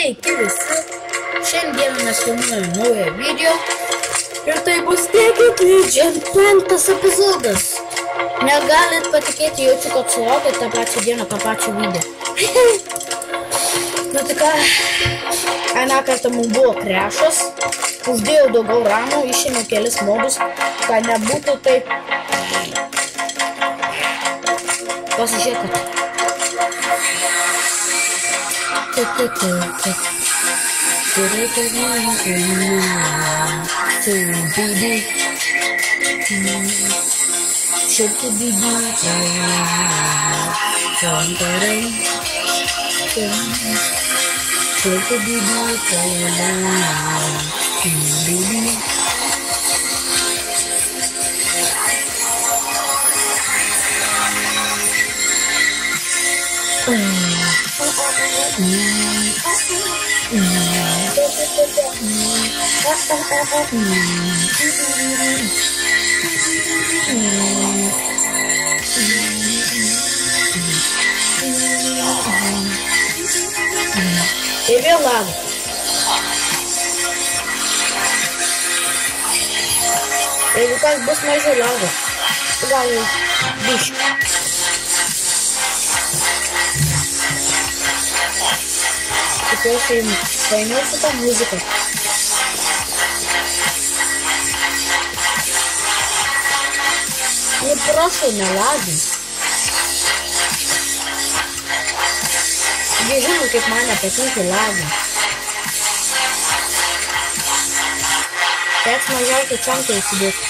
Sveiki visi, šiandien mes filmuojame naują video ir tai bus tiek 5 epizodas. Negalit patikėti, jaučiu, kad sulaukėt tą pačią dieną, tą pačią video. Nu tai ką, aną kartą mums buvo krešas, uždėjau daugiau ramų, išėmiau kelis modus, kad nebūtų taip. Pasižiūrėkit. Ir vėl laga. Jeigu kas bus mažiau lago, gal jau biškį. Tikiuosi paėmiau su tą muziką. Nu prašau, nelagink. Jie žino, kaip man nepatinka lagint. Teks mažiausiai čanką įsidėti.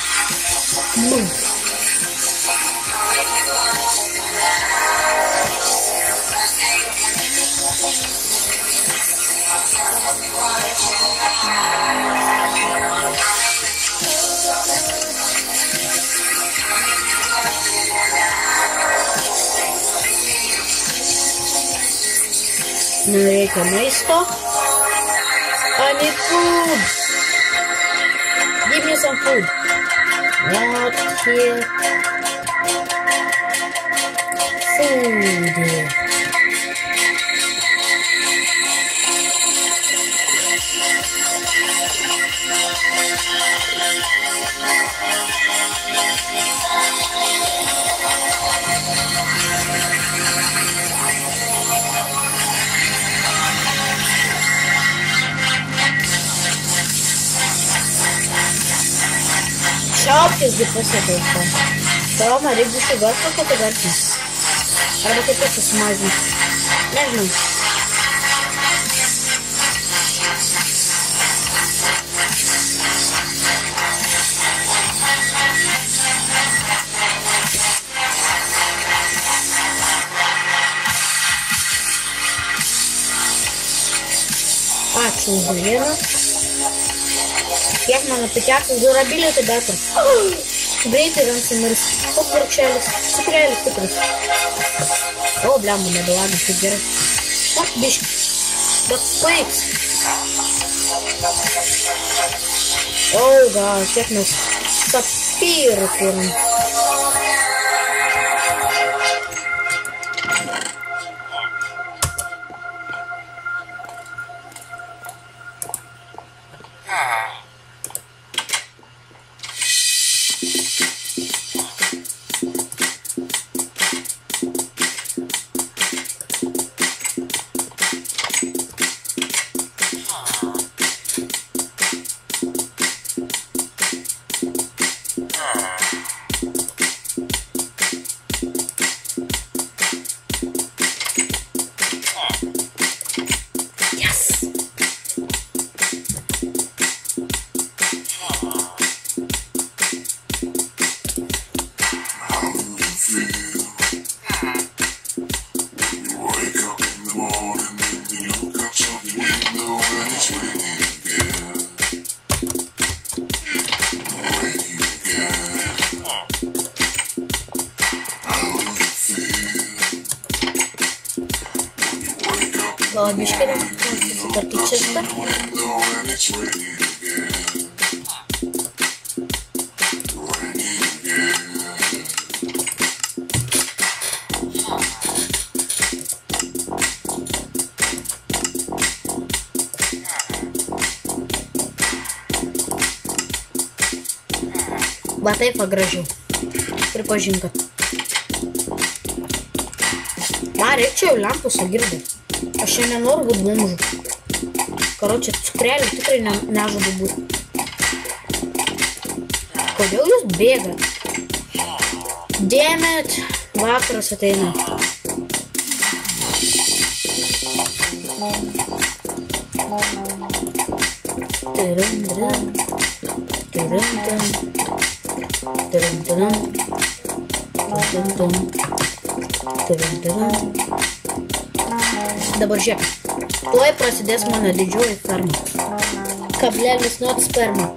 Reikia maisto. I need food. Give me some food. Not here. Food. Šauktis gi pasiekiau. Tavo man reikia biškai garso fotografiją. Arba kaip pat susimažinti. Nežinau. Ačiū už vieną. Kiek man apikekas durabilių, tai betur. Greitai vien sumirs. Koks varkšelis. Cukrėlis tikras. O, blemų, nebelagis, kaip gerai. O, biški. Bet paiks. O, gal, kiek mes sapyrų turim. Gal biškai susitarti čistą. Va taip va gražiau. Pripažink, kad. Man reikia jau lempusą girdė. Aš čia nenoriu būt bomžu. Karočią, cukrelių tikrai nežadu būt. Kodėl jūs bėgat? Damn it! Vakaras ateina. Dabar žiūrėk. Tuoj prasidės mano didžioji ferma. Kablelis not sperma.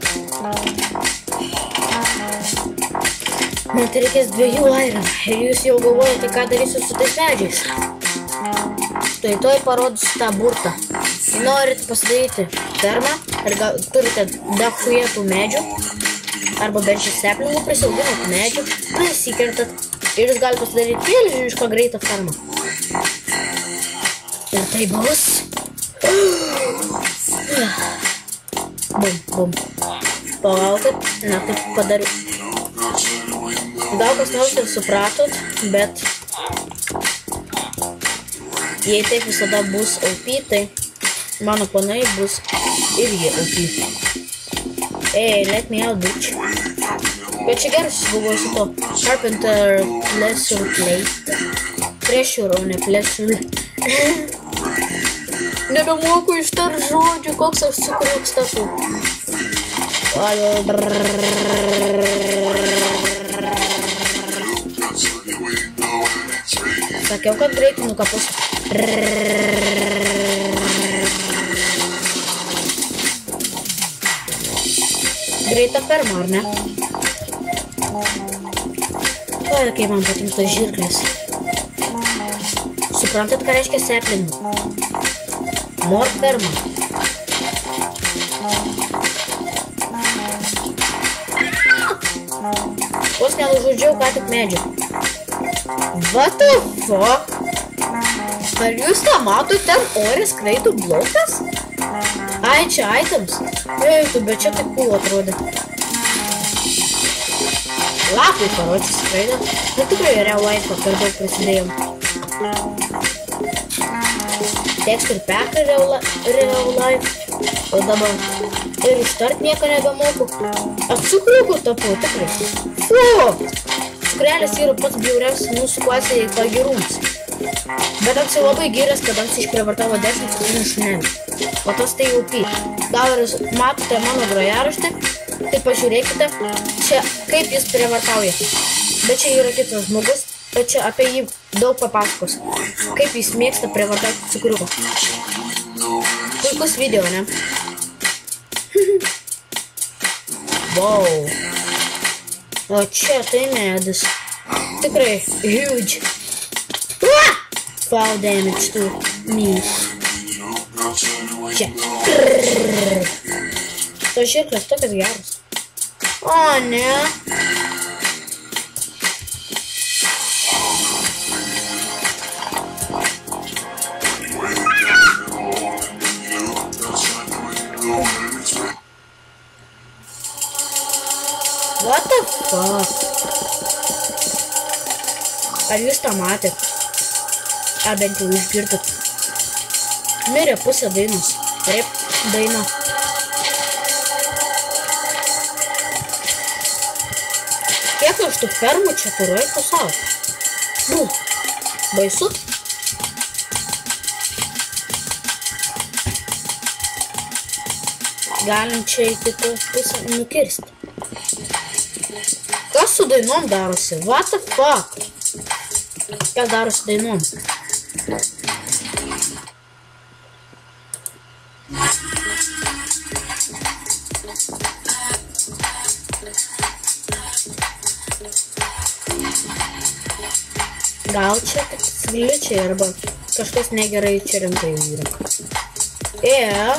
Man tai reikės 2 iron. Ir jūs jau galvojate, ką darysiu su tais medžiais. Tai tuoj parodysiu tą burtą. Norit pasidaryti fermą ir turite dachujetų medžių arba bent šį seplingų, prisiauginat medžių, prisikertat ir jūs galite pasidaryti milžinišką greitą fermą. Ir tai bus. Bum, bum. Palaukit, na taip padariu. Gal kas nors ir supratot, bet jei taip visada bus OP, tai mano planai bus ir jie OP. Hey, let me out, bitch. Bet čia geras buvo su to Carpenter Pleasure Plate. Pressure, o ne Pleasure. Nebemoku ištar žodžių, koks aš sukuriuks tapu. Sakiau, kad greitai nukapus. Greita ferma, ar ne? Oi, kaip man patinka žirklės. Suprantat, ką reiškia seplingų? More ferma. Vos nenužudžiau ką tik medžių. What the fuck? Ar jūs tą matot, ten ore skraido blokas? Ai, čia items. Eitų, bet čia taip cool atrodė. Lapai karočiai skraido. Nu tikrai real life per daug prisidėjom. Texture pack real life. O dabar ir ištart nieko nebemoku. Aš cukriuku tapu, tikrai. Fu! Cukrelis yra pats bjauriausias mūsų klasėje pagirūnas. Bet aš labai gyręs, kad aš išprievartavo 10 cukrinių šunelių. O tas tai jau pi. Gal ir matote mano grojaraštį, tai pažiūrėkite, čia kaip jis prievartauja. Bet čia yra kitas žmogus, bet čia apie jį daug papasakos. Kaip jis mėgsta prievartauti cukriuką. Puikus video, ne? Wow. O čia tai medis. Tikrai huge. Fall damage to me. Čia. Tas žirklas tokias geras. O, ne. What the fuck? Ar jūs tą matėt? A, bent jau išgirdot. Mirė pusė dainos. Taip, daina. Kiek aš tų fermų čia turiu į pasaulį? Baisu? Galim čia į kitą pusę nukirsti. Kas su dainom darosi? What the fuck? Kas darosi dainom? Gal čia sgličiai arba kažkas negerai čia rimtai yra.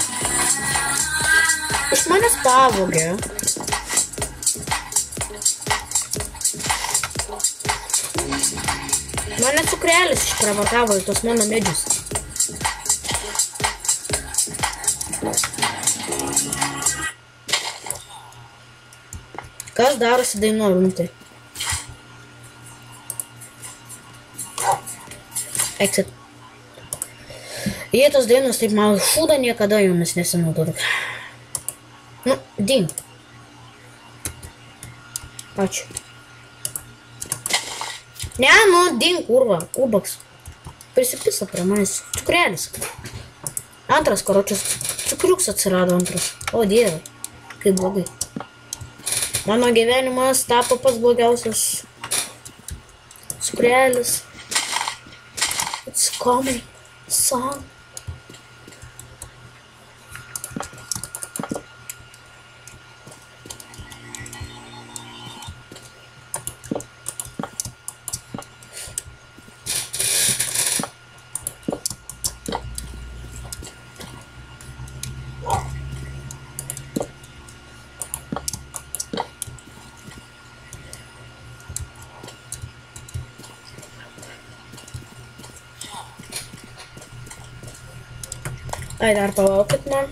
Iš manęs pavogė. Mane cukrelis išprievartavo į tos mano medžius. Kas darosi dainuojant? Exit. Jei tos dainos taip man šūda, niekada jomis nesinaudodavau. Nu, ding. Ačiū. Ne, nu, ding, kurva, ubaks. Prisipisa prie manęs. Cukrelis. Antras, karočius, cukriuks atsirado antras. O dieve, kaip blogai. Mano gyvenimas tapo pats blogiausias. Cukrelis. It's coming. Song. Ai, dar palaukit man.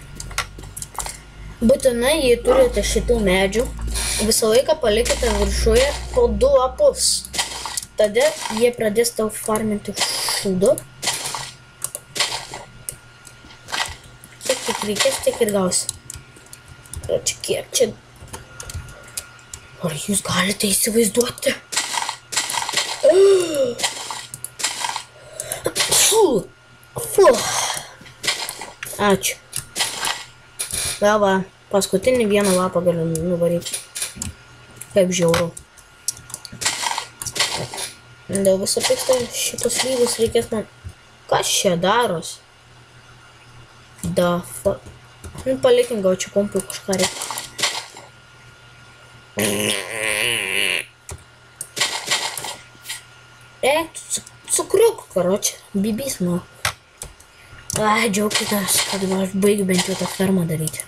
Būtinai, jei turite šitų medžių, visą laiką palikite viršuje po 2 lapus. Tada jie pradės tau farminti šūdo. Kiek tik reikės, tiek ir gausi. Čia kiek čia... Ar jūs galite įsivaizduoti? Fu. Ačiū. Va, paskutinį vieną lapą galiu nuvaryti. Kaip žiauru. Dėl viso piksto šitos lygus reikės man... Kas čia daros? Da fuck. Nu, palikim, gal čia kompui kažką reikia. Cukriuk, karočią. Bibys, nu. Ai, džiaukitės, kad aš baigiu bent jau tą fermą daryti.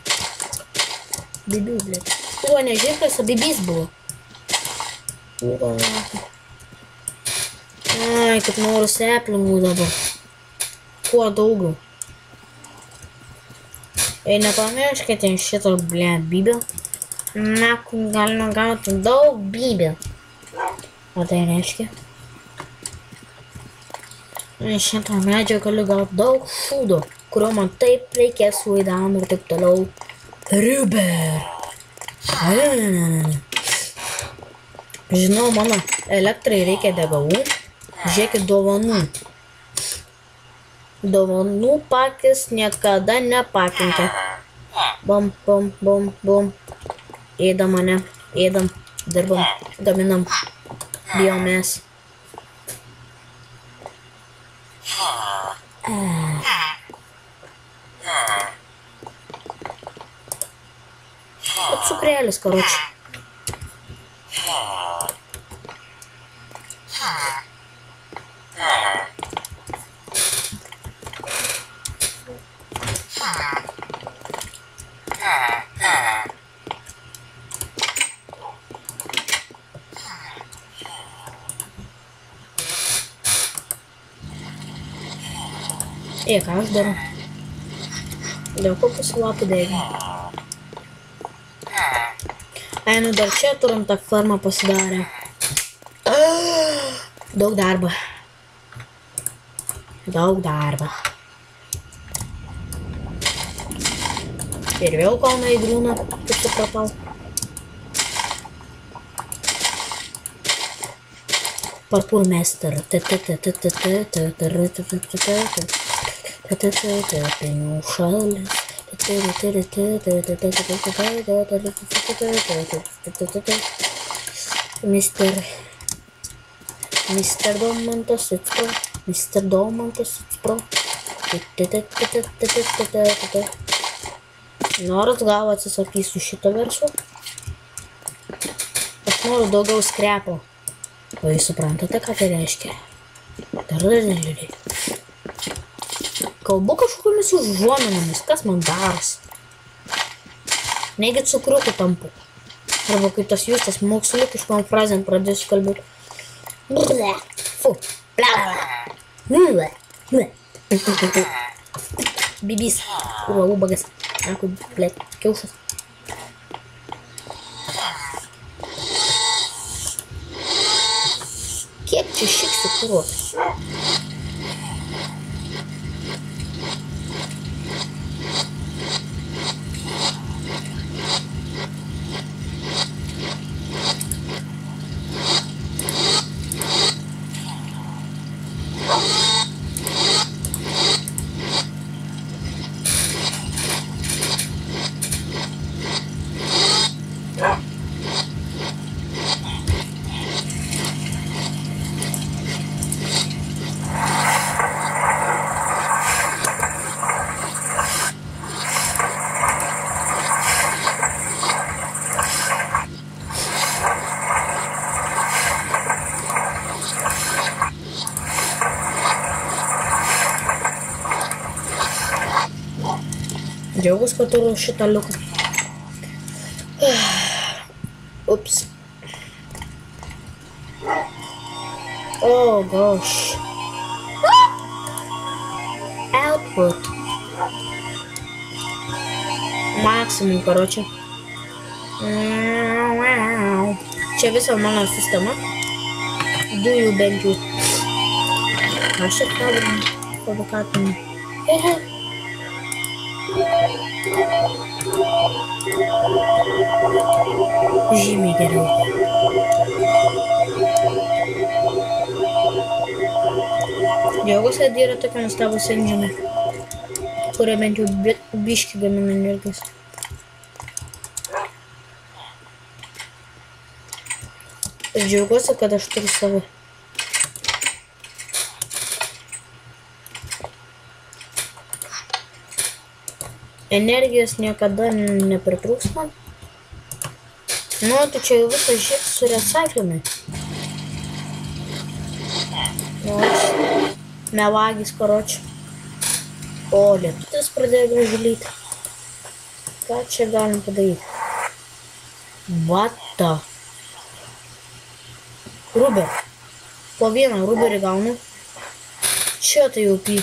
Bibių, blėt. Buvo ne žirkas, o bibys buvo. Ai, kaip noriu seplingų dabar. Kuo daugiau. Ei, nepamirškite šito, blėt, bibio. Na, galima gauti daug bibio. O tai reiškia? Šitą medžią galiu gauti daug šūdo, kurio man taip reikės vaidam ir taip toliau. Riuber. Žinau, mano elektrai reikia degalų. Žiūrėkit, dovanų. Dovanų pakis niekada nepakinkia. Bum, bum, bum, bum. Ėdam mane, ėdam, dirbam, gaminam, bijomės. Cukrėlis, karočiui. Ką aš darau? Dėl ko pasilapų dėgiu? Ai, nu dar čia turim tą fermą pasidarę. Daug darbo. Daug darbo. Ir vėl kalną įgrūna, kaip supratau. Parpurmester. Pinių šalis. Mr. Domantas, it's pro. Mr. Domantas, it's pro. Noras gal atsisakysiu šito verslo. Aš noriu daugiau skrepo. O jūs suprantate, ką tai reiškia? Kalbu kažkokiamis užuominomis, kas man daros. Negi cukriukų tampu. Arba kaip tas justas moksliukiškom frazėm pradėsiu kalbėti. Fu. Bibys. Ubagas. Aku, blėt, kiaušas. Čia šiksiu kuruotas. Džiaugus, kad turiu šitą liuką. Ups. Oh gosh. Output. Максимум, короче. Čia visa mano sistema. Dujų bent jau. Aš ir fabrikatinį. Žymiai geriau. Džiaugus, kad yra tokia nuostabus engine, kurie bent jau biškį gamina energijos. Ir džiaugiuosi, kad aš turiu savo. Energijos niekada nepritrūks man. Nu, tu čia jau visą žit su recyklinai. Nu, melagis, karočiui. O, lietutis pradėjo gražulyti. Ką čia galim padaryti? What the? Ruber. Po vieną ruberį gaunu. Čia tai jau py.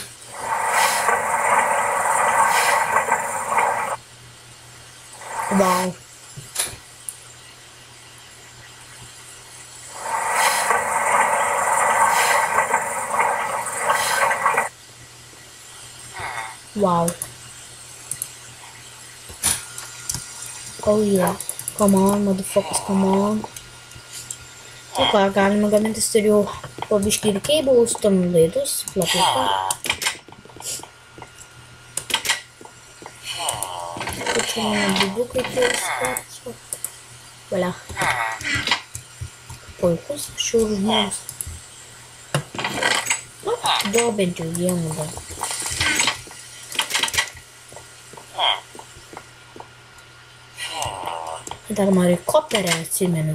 Wow. Wow. Oh yeah. Come on, motherfuckers, come on. Nu ką, galime gamintis ir jau po biškį ir keibulus, tam laidus, plaplaka. Čia mano dudukai tiesiog. Valia. Puikus šiaurų žmogus. Nu, gal bent jau vienu dar. Dar marikopterę atsimenu.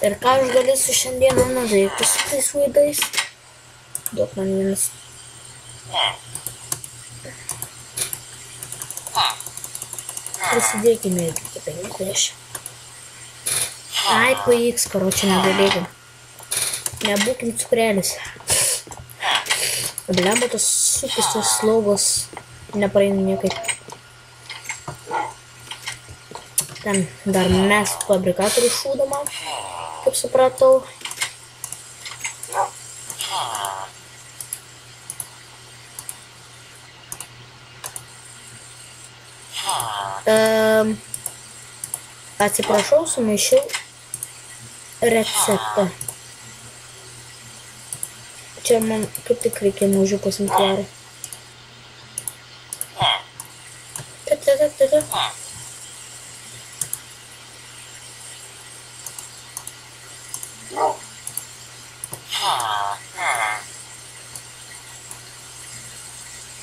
Ir ką aš galėsiu šiandieną nuveikti su tais vaidais? Duok man vienas. Prisidėkime iki 50. Ai, pavyks, karočiui, negalėkim. Nebūkim cukrelis. Blemba, tos supistos slaugos nepraeina niekaip. Ten dar mes fabrikatorių šūdama, kaip supratau. Atsiprašau, sumaišiau receptą. Čia man kaip tik reikia mažiuko simpliarų.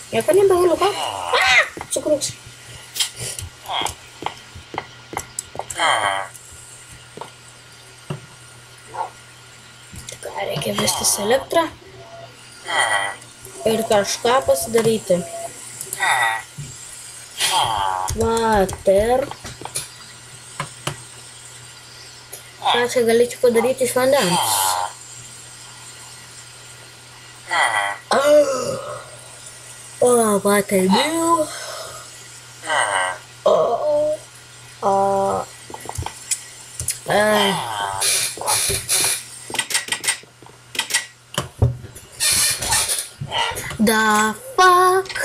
Nieko nebegaliu, ką? Cukrus. Ką, reikia vestis elektrą ir kažką pasidaryti. Water. Ką čia galėčiau padaryti iš vandens? Oh, what I do? The fuck?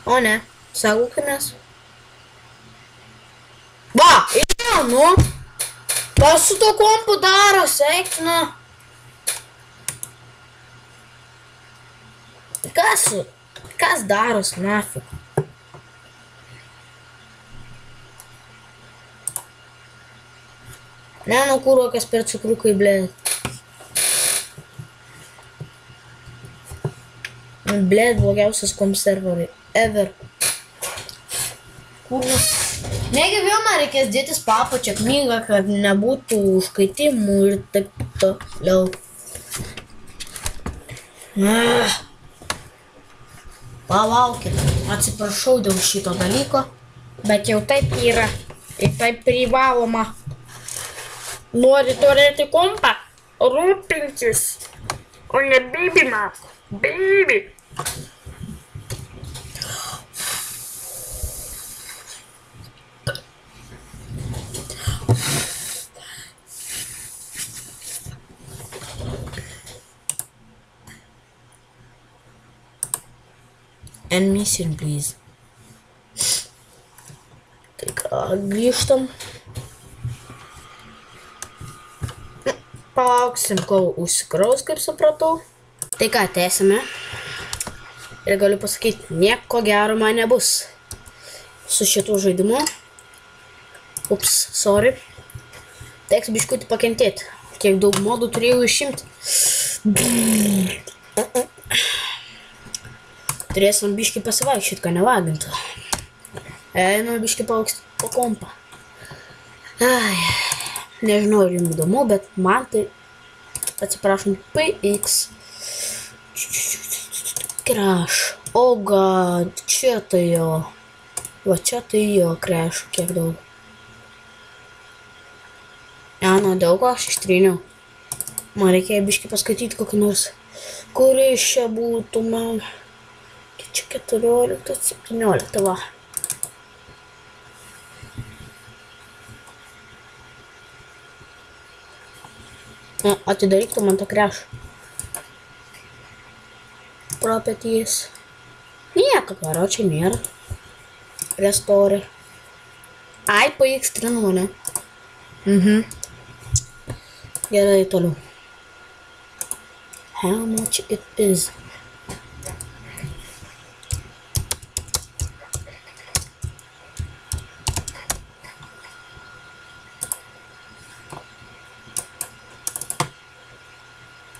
O ne, saugokimės. Va, yra, nu. Kas su to kompu daro, seikina? Kas daros, nafik? Ne, nu kūro, kas per cukrukai, blėt. Blėt, blogiausias konservai ever. Kūro. Negi vėl man reikės dėtis papačią knygą, kad nebūtų užkaitimų ir taip toliau. Palaukit, atsiprašau dėl šito dalyko, bet jau taip yra ir taip privaloma. Nori turėti kompą, rūpintis, o ne bibimą, bibi. And mission, please. Tai ką, grįžtam. Palauksim, kol užsikraus, kaip supratau. Tai ką, tęsime. Ir galiu pasakyti, nieko gero man nebus su šitu žaidimu. Ups, sorry. Teks biškutį pakentėti. Kiek daug modų turėjau išimti. Turėsim biškį pasivaikščioti, kad nevagintų. Einu biškį paauksti po kompą. Ai, nežinau, ar jums įdomu, bet man tai, atsiprašom, PX. Crash. Oh god, čia tai jo. Va čia tai jo crash, kiek daug. Nu, daug aš ištryniau. Man reikėjo biškį paskaityti kokį nors, kuris čia būtų man. Čia 14, 17, va. Atidaryk tu man tą krešą. Properties. Nieko, karo, čia nėra. Restore. Ai, PX trinu, ne? Gerai, toliau. How much it is?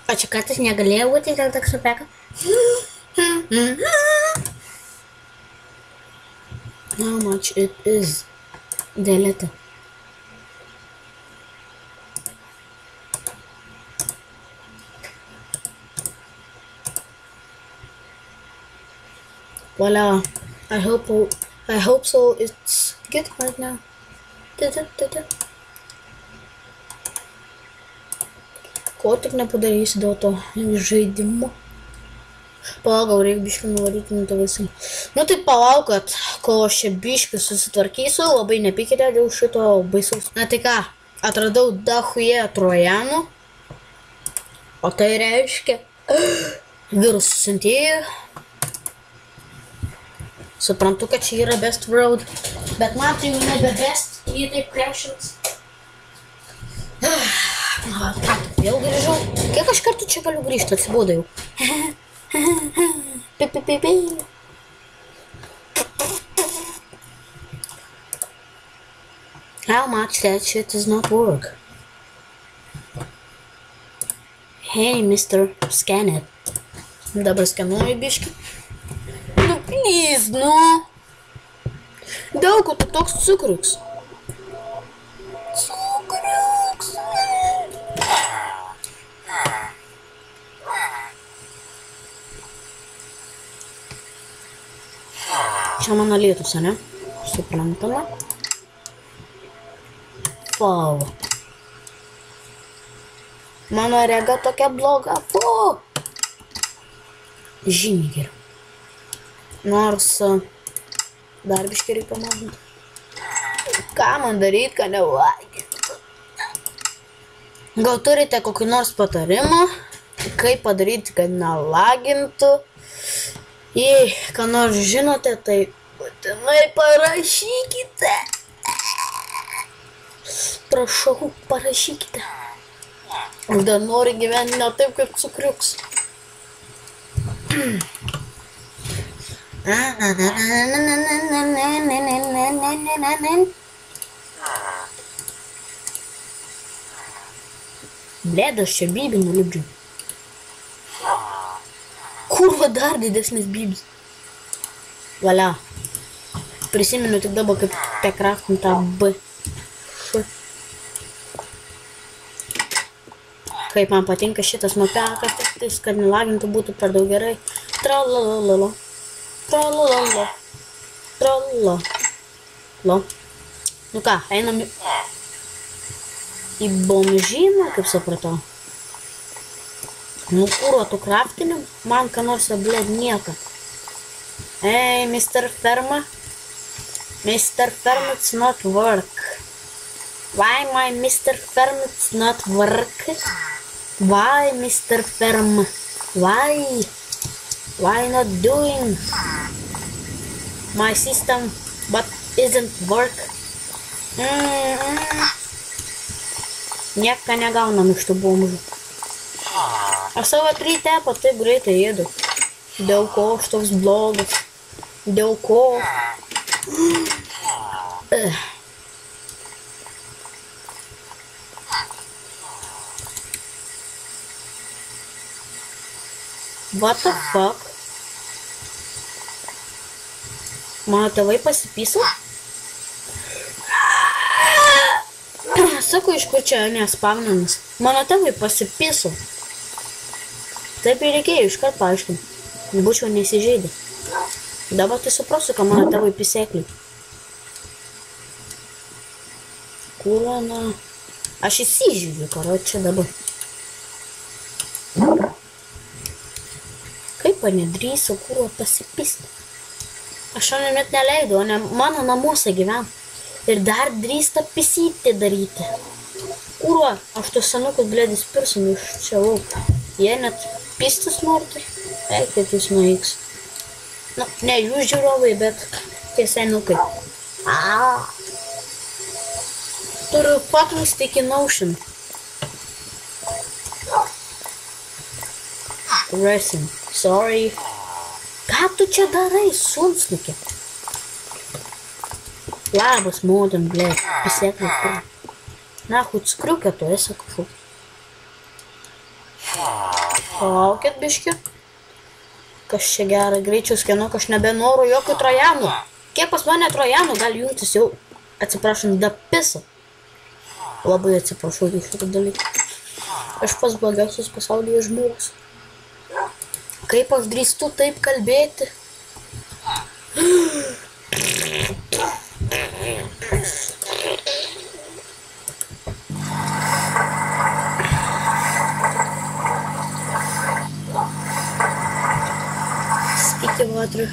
O čia kartais negalėjo būti dėl taksopeka? How much it is? Delete. Voila. I hope so. It's good right now. Ko tik nepadarysiu dėl to žaidimo. Palauk, reikia biškį nuvaryti nuo to visam. Nu tai palaukot, kol aš čia biškį susitvarkysiu, labai nepykite dėl šito baisaus. Na tai ką, atradau dachuje trojanų, o tai reiškia virusų siuntėjų. Suprantu, kad čia yra best road, bet man tai jau nebe best, jie taip crashins. Ką, vėl grįžau? Kiek aš kartų čia galiu grįžti, atsibūdau jau. How much that shit does not work? Hey, mister, scan it. Dabar skanuoju biškį. Nu, please, nu. Daug, tu toks cukruks. Čia mano lietus, ne? Suprantama. Wow. Mano rega tokia bloga. Wow. Žymiai geriau. Nors dar biškį reikia pamažinti. Ką man daryti, kad nevalgyti? Gal turite kokį nors patarimą? kaip padaryti, kad nelagintų. Jei ką nors žinote, tai būtinai parašykite. Prašau, parašykite. Aš dar noriu gyventi ne taip, kaip cukriuks. Blėd, aš čia bybį nulipdžiu. Kurva dar didesnis bybis. Valia. Prisimenu tik dabar, kaip tekraftum tą B. Kaip man patinka šitas mapekas, kad nelagintų būtų per daug gerai. Tralalala. Tralalala. Tralalala. Nu ką, einam į bomžyną, kaip supratau. Nu kuro tu kraftinim, man ką nors blėd nieko. Hey, Mr. Ferma. Mr. Ferma, it's not work. Why my Mr. Ferma, it's not work? Why, Mr. Ferma? Why? Why not doing my system but isn't work? Nieko negaunam iš tų bomžų. Aš savo 3 tepą taip greitai ėdu. Dėl ko aš toks blogas? Dėl ko? What the fuck? Mano tėvai pasipyso? Sakau, iš kur čia nespavnamas. Mano tėvai pasipyso. Taip ir reikėjo iškart paaiškinti. Būčiau nesižeidė. Dabar tai suprasiu, ką mano tėvai pisekliai. Kurana. Aš įsižiūriu, karo čia dabar. Kaip nedrįsiu, kuro pasipisti. Aš šiandien net neleidu, o ne mano namuose gyvenu. Ir dar drįsta pisyti daryti. Kuro, aš tos senukus blėdis pirsim iš čia lauk. Jie net pistis norite. Eikit jūs nueiks. Nu, ne jūs žiūrovai, bet tie senukai. Turiu fucking sticky notion. Racing. Sorry. Ką tu čia darai, sunsnukė? Labas, modern, blėd. Pisėklė, kur. Nahui, cukriukė tu esi kažkoks. Palaukit, biški. Kas čia gera, greičiau skenuk, aš nebenoriu jokių trojanų. Kiek pas mane trojanų gali jungtis jau, atsiprašant, da pisa. Labai atsiprašau iš šitą dalyką. Aš pas blogiausias pasaulyje žmogus. Kaip aš drįstu taip kalbėti? Sticky water.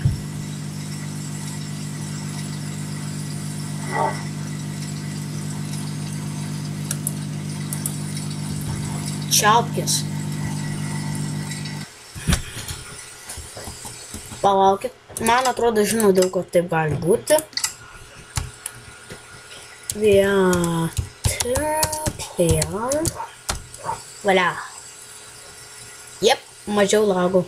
Čiaupkės. Palaukit. Man atrodo, žinau, dėl ko taip gali būti. Valia. Jep, mažiau lagų.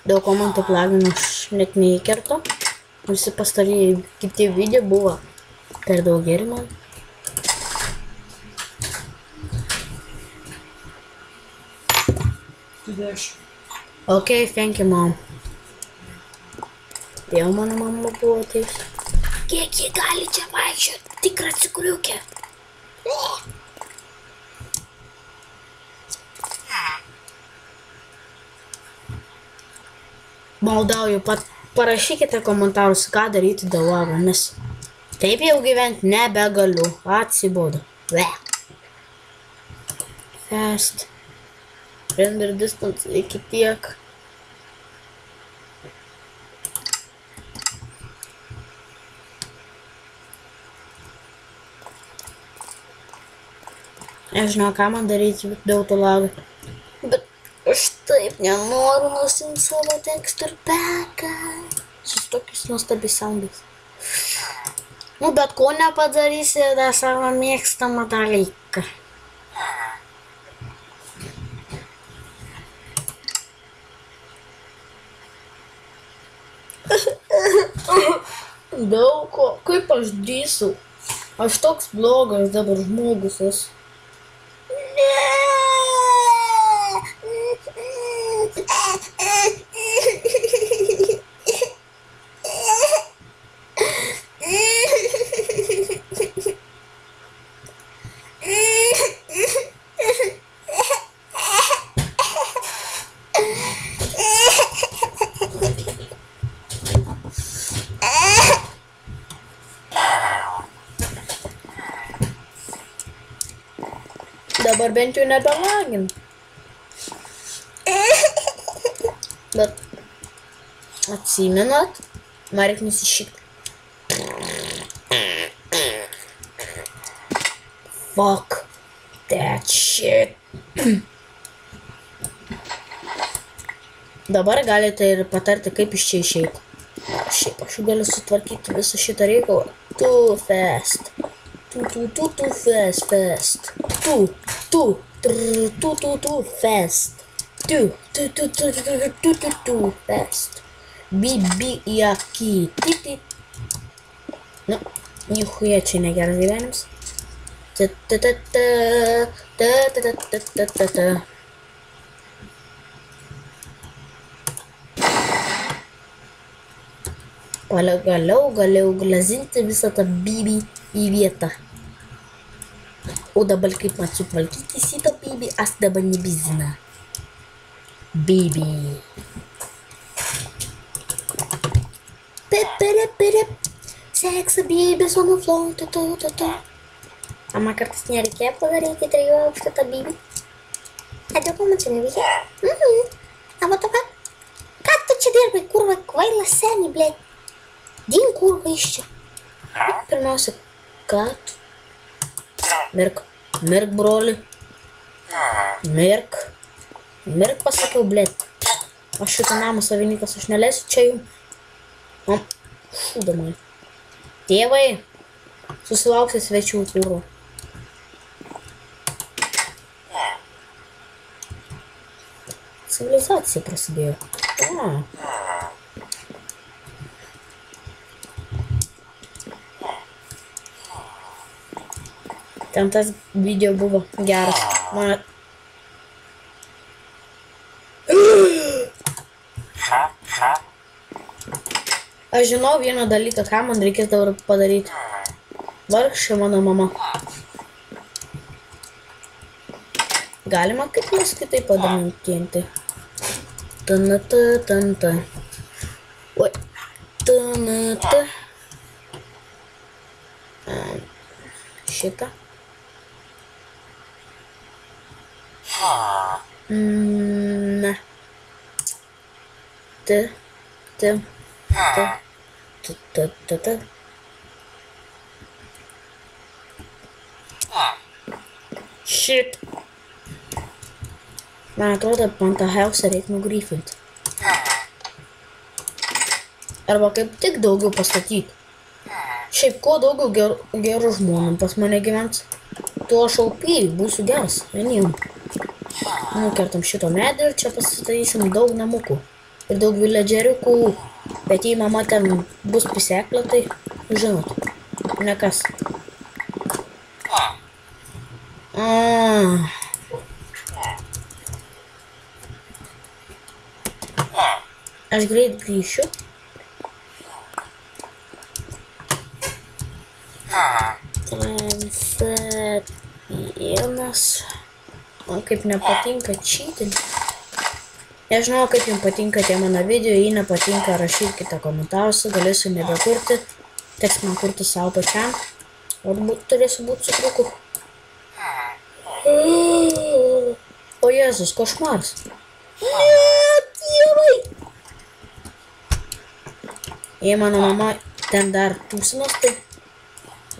Dėl ko man taip lagino, aš net neįkerto. Visi pastarėjai kiti video buvo per daug geri man. Okay, thank you, mom. Vėl mano mama buvo taip. Kiek jie gali čia vaikščioti? Tikra cukriukė. Maldauju, parašykite komentarus, ką daryti dėl lavo, nes Taip jau gyventi nebegaliu. Atsibodo. Ve. Fast. Render distance iki tiek. Nežinau, ką man daryti dėl to lago. Bet aš taip nenoriu nusimti savo texture packą. Šis tokius nuostabiais soundais. Nu, bet ko nepadarysi, dar savo mėgstamą dalyką. Daug ko, kaip aš drįsau. Aš toks blogas dabar žmogus esu. Dabar bent jau nebelagin. Bet atsimenat, man reikia nusišikti. Fuck that shit. Dabar galite ir patarti, kaip iš čia išeiti. Šiaip aš galiu sutvarkyti visą šitą reikalą. Too fast. Too fast. Fast. Bibi jaki. Nu, nichuja čia negeras gyvenimas. Pagaliau galėjau glazinti visą tą bibį į vietą. O dabar kaip man sutvarkyti šitą bibį, aš dabar nebezina. Bibį. Seksą bibis on the floor. A man kartais nereikėjo padaryti 3 aukštą tą bibį. A dėl ko man čia nereikia? A va tokia. Ką tu čia dirbai, kurva, kvailas seni, blėt? Din kurva iš čia. Pirmiausia, ką tu? Mirk, broli. Mirk pasakiau, blėt. Aš šitą namą savininkas, aš neleisiu čia jum. Šūdamai. Tėvai, susilauksi svečių kūro. Civilizacija prasidėjo. Ten tas video buvo geras. Aš žinau vieną dalyką, ką man reikės dabar padaryti. Vargšė mano mama. Galima kaip nors kitaip padarinti. Tanata. Oi. Tanata. Šitą. Ne. Shit. Man atrodo, man tą heusą reikia nugryfinti. Arba kaip tik daugiau pastatyti. Šiaip, kuo daugiau gerų žmonių pas mane gyvens, tuo aš aupijai būsiu geras. Vienim. Nukertam šito medį ir čia pasistatysim daug namukų. Ir daug viledžeriukų. Bet jei mama ten bus piseklė, tai žinot. Nekas. Aš greit grįšiu. Transfer 1. Man kaip nepatinka cheatinti. Nežinau, kaip jums patinka tie mano video, jei nepatinka, rašykite komentaruose, galėsiu nebekurti. Teks man kurti savo pačiam. O turėsiu būti cukriuku. O Jėzus, košmaras. Ne, dievai. Jei mano mama ten dar tūsinos, tai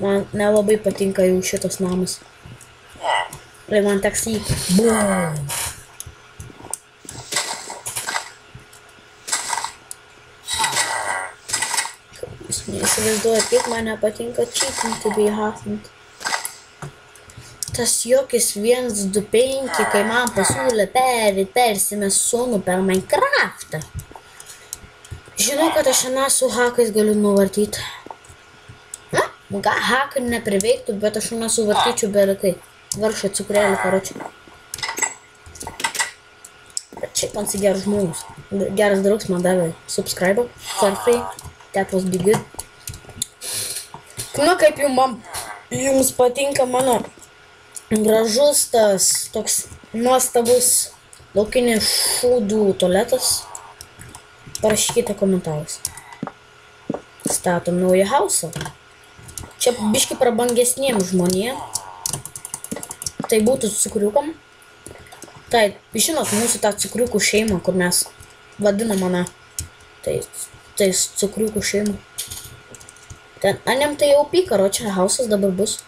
man nelabai patinka jau šitas namas. Tai man teks jį. Bum. Jūs neįsivaizduojat, kiek man nepatinka čytinti bei hafinti. Tas jokis 1.2.5, kai man pasiūlė persimest sūnų per Minecraftą. Žinau, kad aš šiandien su hakais galiu nuvartyti. Na, hakai nepriveiktų, bet aš šiandien suvartyčiau belikai. Varšą cukrelį, karočią. Bet šiaip man geras žmogus. Geras draugs man davė subscribe, for free. That was be good. Na, kaip jums patinka mano gražus tas toks nuostabus laukinis šūdų tualetas, parašykite komentaruose. Statom naują hausą. Čia biški prabangesniem žmonėm. Tai būtų cukriukam. Tai, žinot, mūsų tą cukriukų šeimą, kur mes vadinam mane. Tai cukriukų šeimą. Ten anem tai jau pykaro, čia hausas dabar bus.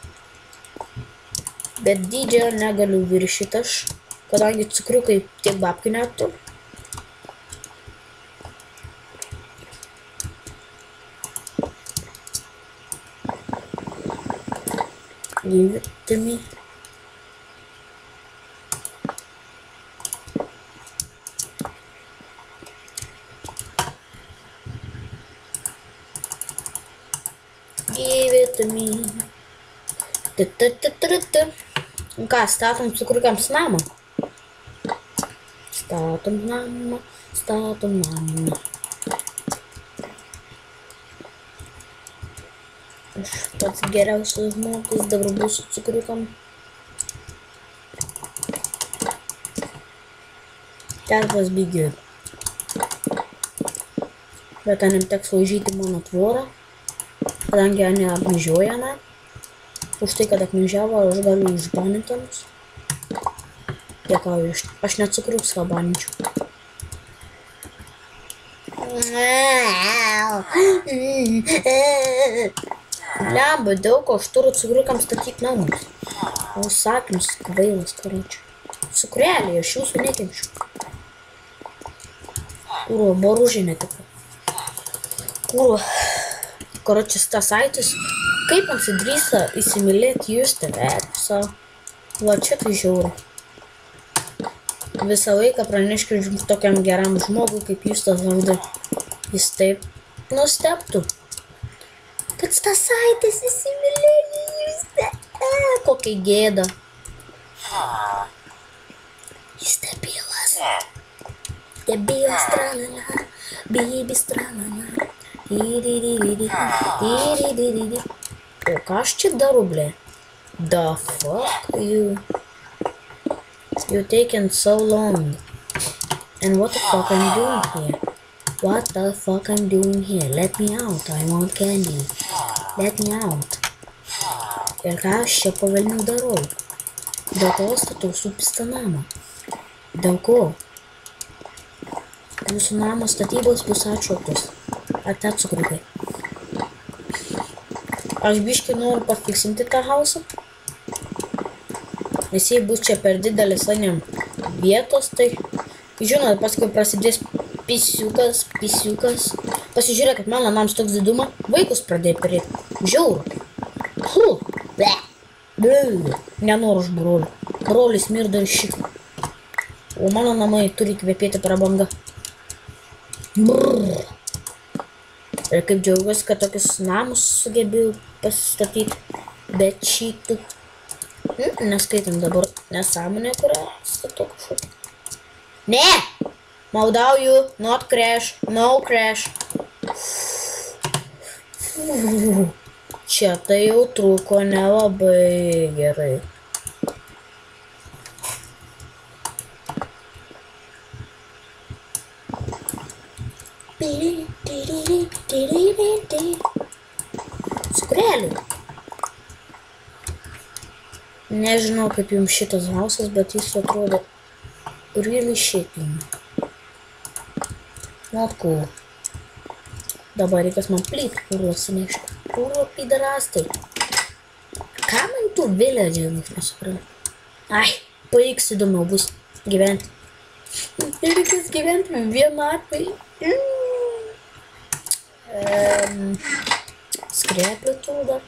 Bet dydžio negaliu viršyti aš, kadangi cukriukai tiek babkių neturiu. Give it to me. Give it to me. Ką, statom cukriukams namą? Statom namą. Aš pats geriausias žmogus, dabar būsiu cukriukam. That was be good. Bet anim teks laužyti mano tvorą, kadangi ane apmyžioja, ne? Už tai, kad apmyžiavo, aš galiu išbaninti mus. Dėkauju, aš net cukriukus baninčiau. Lemba, daug ko aš turiu cukriukams statyti namus. Užsakymus kvailas, karočiu. Cukrelį, aš jūsų nekenčiu. Kuro, boružė netikra. Kuro, karočias tas aitis. Kaip man sidrįsta įsimylėti jūs tevepsa. Va, čia tai žiauru. Visą laiką praneškiu tokiam geram žmogui, kaip jūs tas vardu. Jis taip nustebtų. Kad tas aitis įsimylėti jūs tevepsa. Kokia gėda. Jis debilas. Debilas tralala. Bibis tralala. O ką aš čia darau, ble? The fuck you? You taking so long. And what the fuck I'm doing here? What the fuck I'm doing here? Let me out, I want candy. Let me out. Ir ką aš čia pavelniau darau? Dėl ko statau supistą namą? Dėl ko? Jūsų namo statybos bus atšauktos. Ate cukriukai. Aš biškai noriu pafiksinti tą hausą. Nes jei bus čia per didelis anim vietos, tai žinot, paskui prasidės pisiukas. Pasižiūrėkit, mano nams toks didumą, vaikus pradėjo perėti. Žiauru. Nenoriu už brolių. Brolis mirda ir šitą. O mano namai turi kvepėti prabanga. Brrr. Ir kaip džiaugiuosi, kad tokius namus sugebėjau pasistatyti, bet šitų. Neskaitam dabar nesąmonę, kurią statau kažkokį. Ne! Maldauju, not crash, no crash. Čia tai jau truko nelabai gerai. Realiai. Nežinau, kaip jums šitas hausas, bet jis atrodo really shitting. Not cool. Dabar reikės man plytų kūros sinešti. Kūro pidarastai. Ką man tų villagerių nesuprantu? Ai, paiks įdomiau bus gyventi. Reikės gyventi vienatvai. Skrepiu tų dar.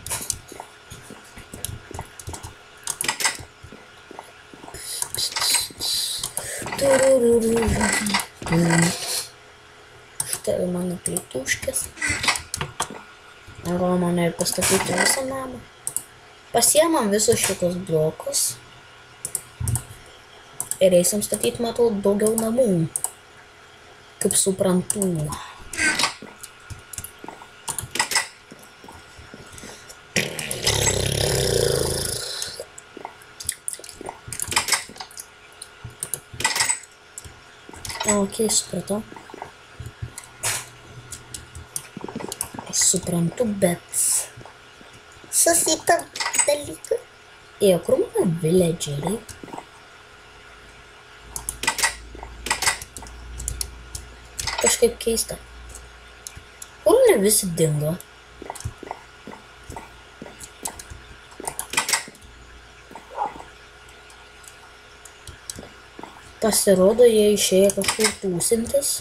Štai mano plytuškės. Gal man ir pastatyti visą namą. Pasiemam visus šitus blokus. Ir eisim statyti, matau, daugiau namų. Kaip suprantu. Ok, supratau. Suprantu, bet... Susitam dalyką. Kur mano villageriai? Kažkaip keista. Kur ne visi dingo? Pasirodo, jie išėjo kažkur tūsintis.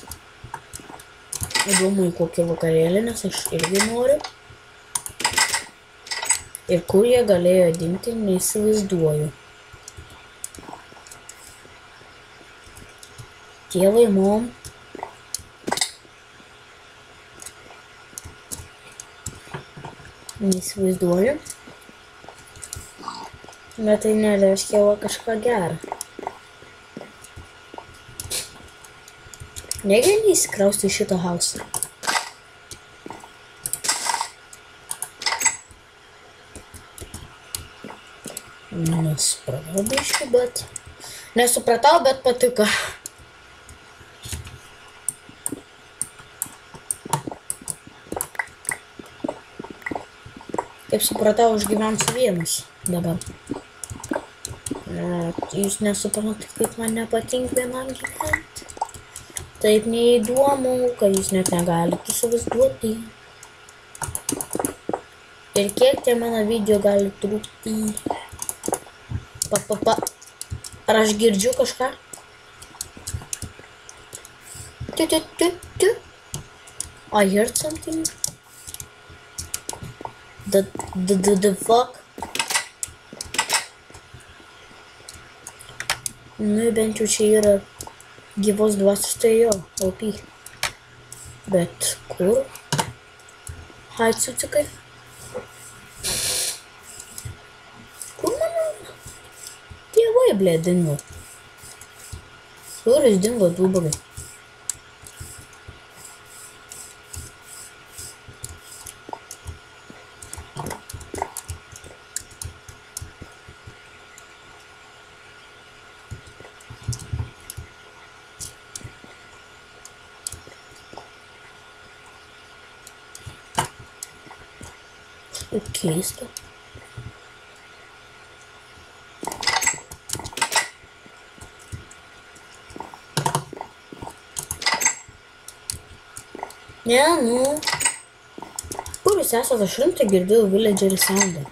Įdomu, į kokį vakarėlį, nes aš irgi noriu. Ir kur jie galėjo dingti, neįsivaizduoju. Tėvai, mom. Neįsivaizduoju. Bet tai nereiškia kažką gerą. Negali įsikrausti į šitą hausą. Nesupratau biškį, bet... Nesupratau, bet patiko. Kaip supratau, aš gyvensiu vienas dabar. Jūs nesuprantate, kaip man nepatinka vienam gyventi. Taip neįdomu, kad jūs net negalite įsivaizduoti. Ir kiek tie mano video gali trūkti. Ar aš girdžiu kažką? I heard something. The fuck? Nu, bent jau čia yra gyvos dvasios, tai jo, OP. Bet kur? Hai, cucikai. Kur mano tėvai, ble, dingo? Kur jis dingo, dubagai? Keista. Ne, nu. Kur jūs esate? Aš rimtai girdėjau villagerį soundą.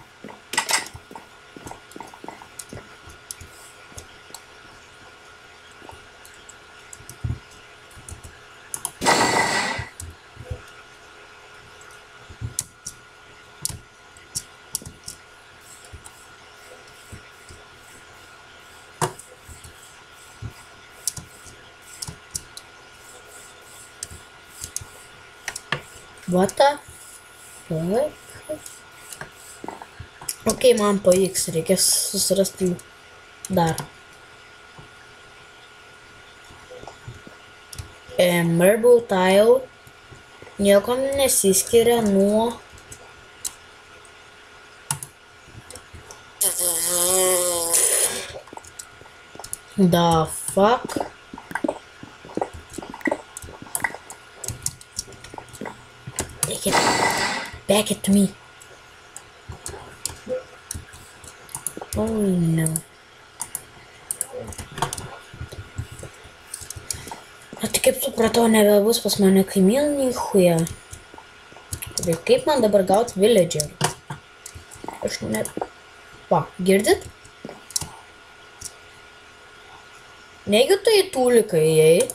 What the fuck? Ok, man pavyks, reikės susirasti dar. Marble tile niekam nesiskiria nuo... The fuck? Back it to me. Oi, ne. O tai kaip supratau, nebebus pas mane kaimynų nei chuja. Bet kaip man dabar gauti villagerį? Aš ne... Va, girdit? Negi tu į tūliką įėjai?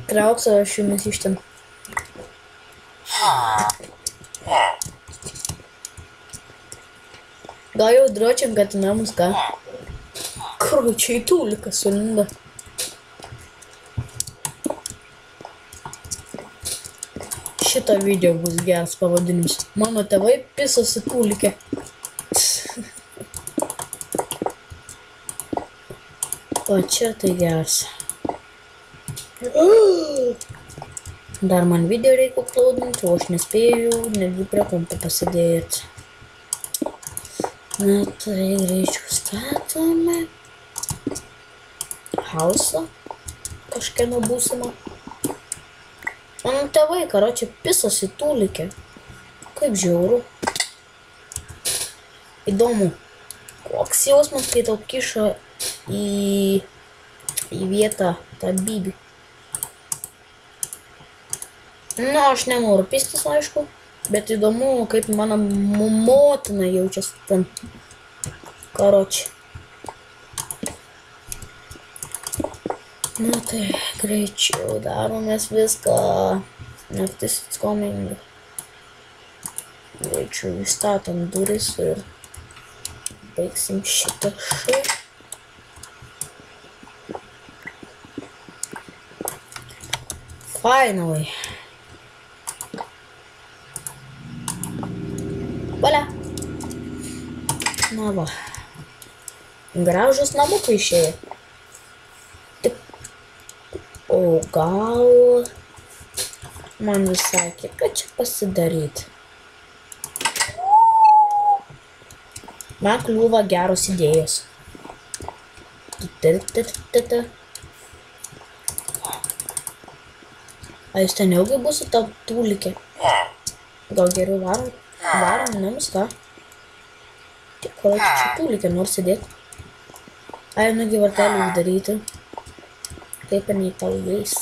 Trauk savo šumis iš ten. Gal jau dročiam, kad į namus, ką? Kročiai tūlika sulinda. Šito video bus geras pavadinimas. Mano tėvai pisosi tūlikę. O čia tai geras. Dar man video reikia uploadinti, o aš nespėjau netgi prie kompo pasidėti. Na tai greičiau statome hausą kažkieno būsimą. Mano tėvai, karočią, pisosi tūlikę. Kaip žiauru. Įdomu, koks jausmas, kai tau kiša į vietą tą bybį. Na, aš nenoriu pistis, aišku, bet įdomu, kaip mano motina jaučiasi ten. Karočią. Na tai, greičiau daromės viską. Naktis atskominga. Greičiau įstatom duris ir baigsim šitą šį. Finally. Valia. Na va. Gražus namukai išėjo. Tik. O gal... Man visai ką čia pasidaryti. Man kliūva geros idėjos. A jūs ten ilgai būsit tą tūlikę? Gal geriau varom namus, ką? Tik kokia čia tūlikę nors sėdėti. Ai, nugi vartelį uždaryti. Kaip ir neįpalgais.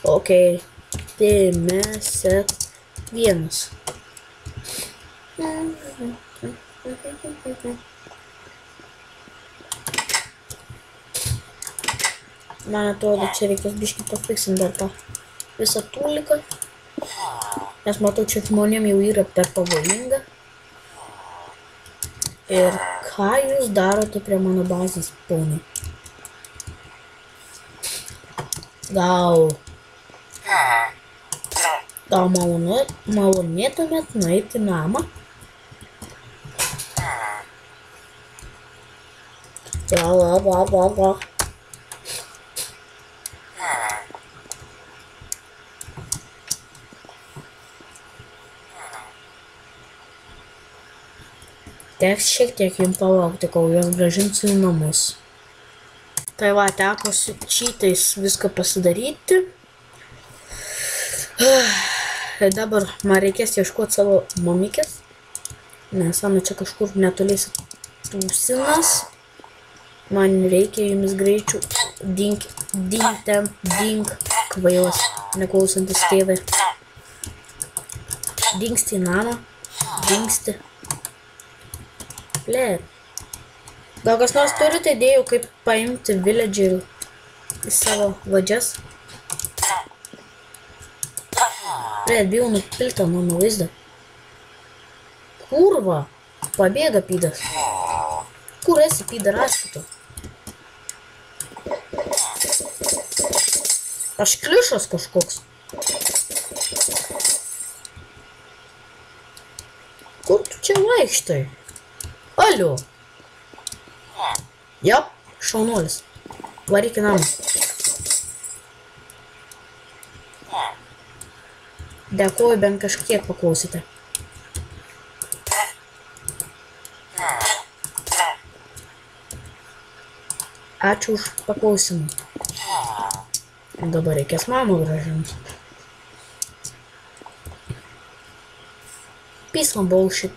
Okei. Tai mes set vienas. Man atrodo, čia reikės biškį pafiksinti dar tą visą tūliką. Nes matau, čia žmonėm jau yra per pavojinga. Ir ką jūs darote prie mano bazės, ponai? Gal malonėtumėt nueiti į namą? Va. Teks šiek tiek jums palaukti, kol juos grąžinsiu į namus. Tai va, teko su čytais viską pasidaryti. Ir dabar man reikės ieškoti savo mamikės. Nes Ana čia kažkur netoliais tūsinas. Man reikia jumis greičių. Dink ten, dink. Kvailas, neklausantis tėvai. Dingsti į namą. Dingsti. Blėt. Gal kas nors turite idėjų, kaip paimti villagerį į savo vadžias? Blėt, bijau nupilti mano vaizdą. Kurva, pabėga pydas. Kur esi pydarasi tu? Aš klišas kažkoks. Kur tu čia vaikštai? Alio. Jop, šaunuolis. Varyk į namą. Dėkuoju, bent kažkiek paklausėte. Ačiū už paklausimą. Dabar reikės mamą grąžinti. Pisma bullshit.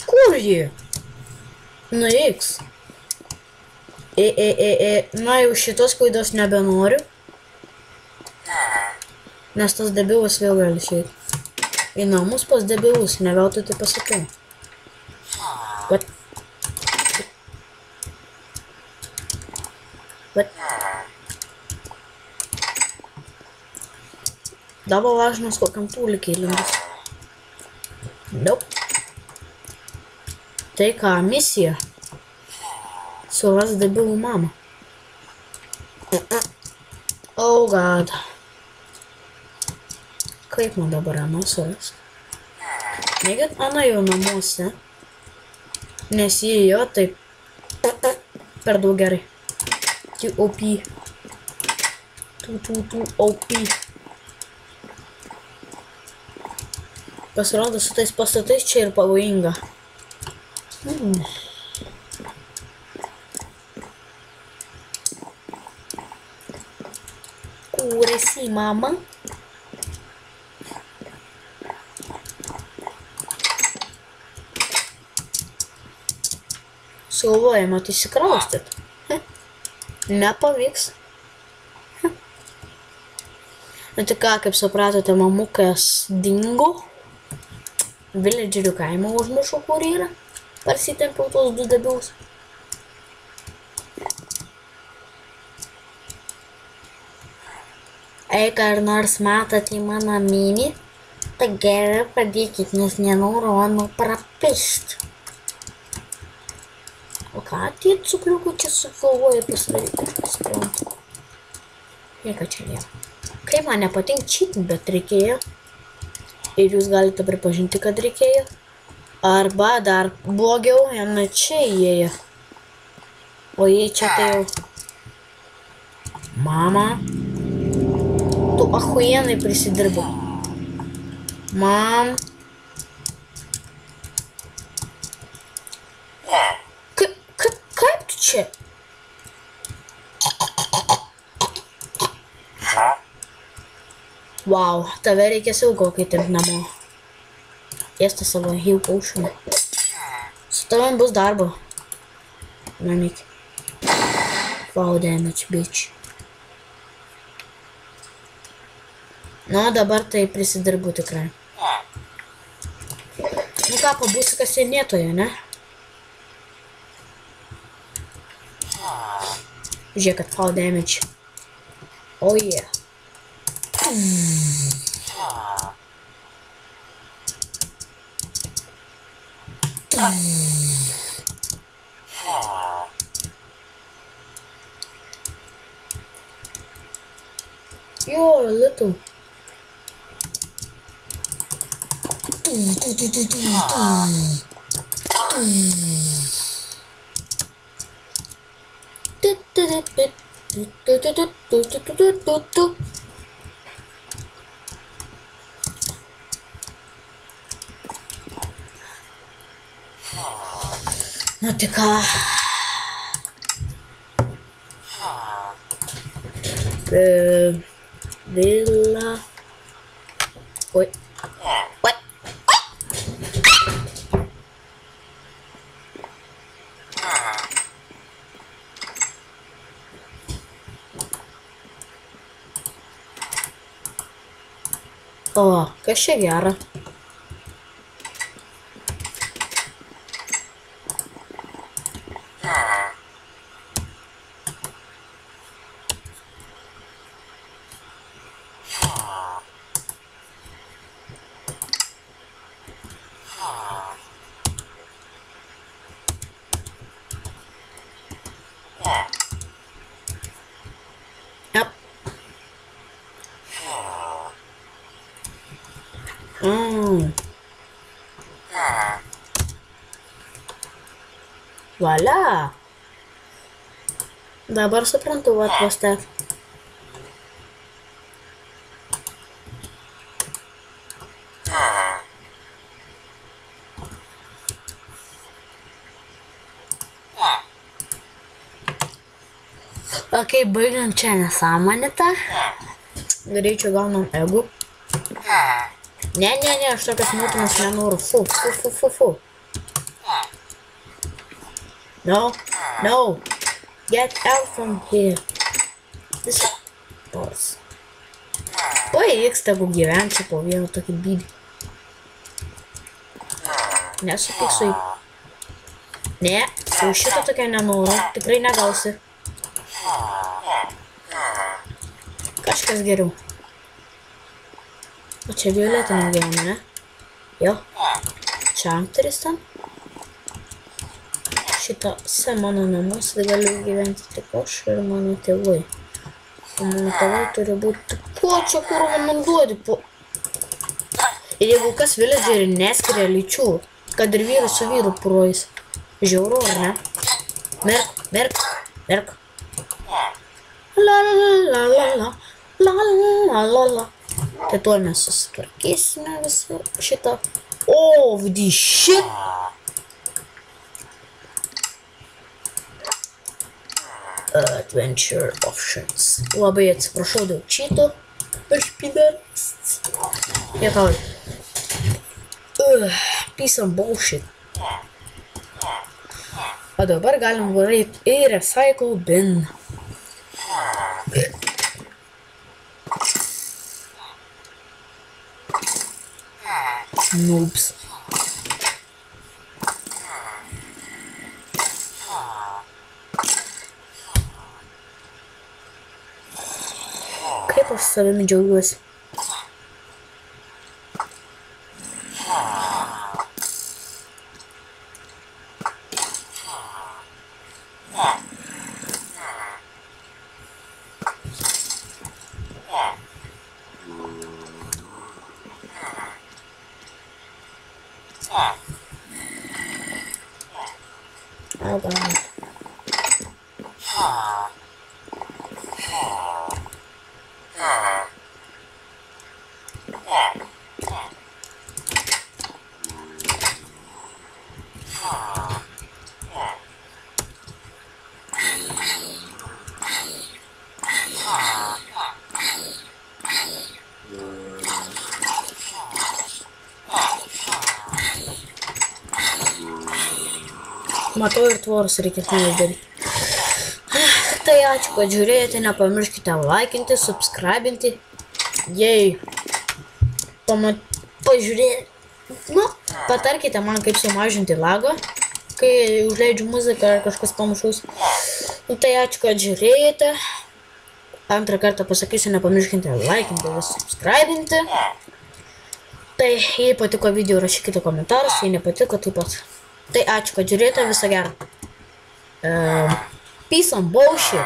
Kur ji? Nueiks. Na jau šitos klaidos nebenoriu. Nes tas debilas vėl gali išeiti. Į namus pas debilus, ne veltui tai pasakiau. What? Dabar važno s kokiam tūlikai lindus. Nope. Tai ką, misija? Suras debilų mamą. Oh god. Kaip man dabar Ana suras? Negi Ana jau namuose. Nes jie jo taip per daug gerai. Tu OP. Tu OP. Pasirodo, su tais pastatais čia ir pavojinga. Kur esi, mama? Sugalvojama įsikraustyt. Nepavyks. Na tai ką, kaip supratote, mamukas dingo. Villagerių kaimą užmušo, kur yra. Parsitempiau tos du debilus. Ei, ar nors matot į mano mini, tai gerai padėkit, nes nenoriu Anu prapist. O ką tie cukriukų čia sugalvoja pasidaryti, aš suprantu. Nieko čia nėra. Kaip man nepatinka cheating, bet reikėjo. Ir jūs galite pripažinti, kad reikėjo. Arba dar blogiau, jam čia įėjo. O jei čia tai jau... Mama. Tu achujenai prisidirbo. Mam. Kaip tu čia? Wow, tave reikės ilgokai tempt namo. Ėsta savo heal potioną. Su tavim bus darbo. Mamik. Wow, damage, bitch. Nu, dabar tai prisidirbu tikrai. Nu ką, pabūsi kasinėtoje, ne? Žiūrėk, kad fall damage. Oh yeah. Yo, little. Nu tai ką. Vila. Oi. Oi. O, kas čia gera. Yep. Voilà. Dabar suprantu, vat vos tiek. Ok, baigiant čia nesąmonę tą. Greičiau gaunam ego. Ne, aš tokias motinas nenoriu. Fu. No. Get out from here. This boss. Paiks tegu gyvenčiau po vieną tokį bydį. Nesupyksiu. Ne, jau šitą tokią nenoriu. Tikrai negausi. Kažkas geriau. O čia violetinė gyvena, ne? Jo. Čia antaris ten. Šitose mano namuose galiu gyventi tik aš ir mano tėvai. O mano tėvai turi būti ko čia, kur man duodi po... Ir jeigu kas villagerį neskiria lyčių, kad ir vyras su vyru projas. Žiauru, ar ne? Merk. La. Tai tuo mes susitvarkysime visą šitą. Holy shit! Adventure options. Labai atsiprašau dėl čito. Aš pidaras. Jekauju. Piece of bullshit. O dabar galim varyti į recycle bin. Noobs. Kaip aš savimi džiaugiuosi. Matau ir tvorus reikės daryti. Tai ačiū, kad žiūrėjote, nepamirškite laikinti, subscribinti. Jei pažiūrėjote, patarkite man, kaip sumažinti lagą, kai užleidžiu muziką ar kažkas panašaus. Tai ačiū, kad žiūrėjote. Antrą kartą pasakysiu, nepamirškite laikinti ir subscribinti. Tai jei patiko video, rašykite komentarus, jei nepatiko, taip pat. Tai ačiū, kad žiūrėjote, visą gerą. Peace and bullshit.